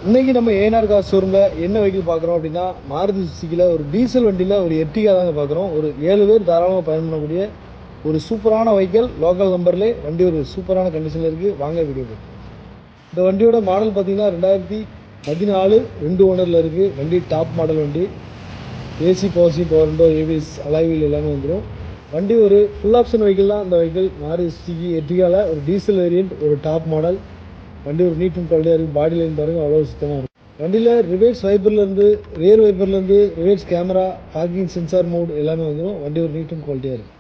இன்றைக்கி நம்ம ANR car ஷோரூமில் என்ன வெஹிக்கிள் பார்க்குறோம் அப்படின்னா மாருதி சுசுக்கியில் ஒரு டீசல் வண்டியில் ஒரு எர்டிகா தாங்க பார்க்குறோம். ஒரு 7 பேர் தாராளமாக பயணம் பண்ணக்கூடிய ஒரு சூப்பரான வெஹிக்கிள். லோக்கல் நம்பர்லேயே வண்டி ஒரு சூப்பரான கண்டிஷனில் இருக்குது. வாங்க வீடியோ பார்ப்போம். இந்த வண்டியோட மாடல் பார்த்திங்கன்னா 2014 2 ஓனரில் இருக்குது. வண்டி டாப் மாடல் வண்டி. AC power seat, power window, ABS, alloy wheel எல்லாமே வந்துடும். வண்டி ஒரு ஃபுல் ஆப்ஷன் வெஹிக்கிள் தான். இந்த வெஹிக்கிள் மாருதி சுசுக்கி எர்டிகாவில் ஒரு டீசல் வேரியண்ட், ஒரு டாப் மாடல் வண்டி. ஒரு நீட் அண்ட் குவாலிட்டியாக இருக்குது. பாடி லைன் பாருங்கள், அவ்வளோ சுத்தமாக இருக்கும். வண்டியில் ரிவர்ஸ் வைப்பர்லேருந்து ரியர் வைப்பர்லேருந்து reverse camera, parking sensor mode எல்லாமே வந்துடும். வண்டி ஒரு நீட் அண்ட் குவாலிட்டியாக இருக்குது.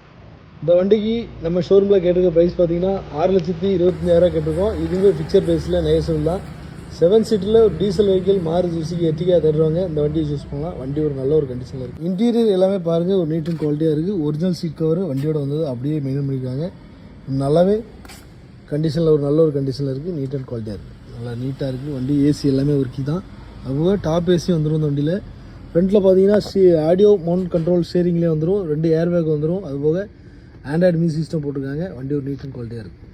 இந்த வண்டிக்கு நம்ம ஷோரூமில் கேட்டிருக்க ப்ரைஸ் பார்த்தீங்கன்னா 6,25,000 கேட்டிருக்கோம். இதுவே ஃபிக்சர் ப்ரைஸில் நெகோசியபிள் தான். 7 சீட்டில் ஒரு diesel vehicle Maruti Suzuki Ertiga தருவாங்க. இந்த வண்டியை சூஸ் பண்ணலாம். வண்டி ஒரு நல்ல ஒரு கண்டிஷனில் இருக்குது. இன்டீரியர் எல்லாமே பாருங்கள், ஒரு நீட் அண்ட் குவாலிட்டியாக இருக்குது. ஒரிஜினல் சீட் கவர் வண்டியோட வந்தது அப்படியே மெயின்டைன் பண்ணியிருக்காங்க. நல்லாவே கண்டிஷனில் ஒரு நல்ல ஒரு கண்டிஷனில் இருக்குது. நீட் அண்ட் குவாலிட்டியாக இருக்குது. நல்லா நீட்டாக இருக்குது. வண்டி ஏசி எல்லாமே ஒர்க்கி தான். அதுபோக டாப் ஏசி வந்துடும் இந்த வண்டியில். ஃப்ரண்ட்டில் பார்த்தீங்கன்னா ஆடியோ மவுண்ட் கண்ட்ரோல் ஸ்டேரிங்லேயே வந்துடும். 2 ஏர் பேக் வந்துடும். அதுபோக ஆண்ட்ராய்டு மியூசிக் சிஸ்டம் போட்டிருக்காங்க. வண்டி ஒரு நீட் அண்ட் குவாலிட்டியாக இருக்குது.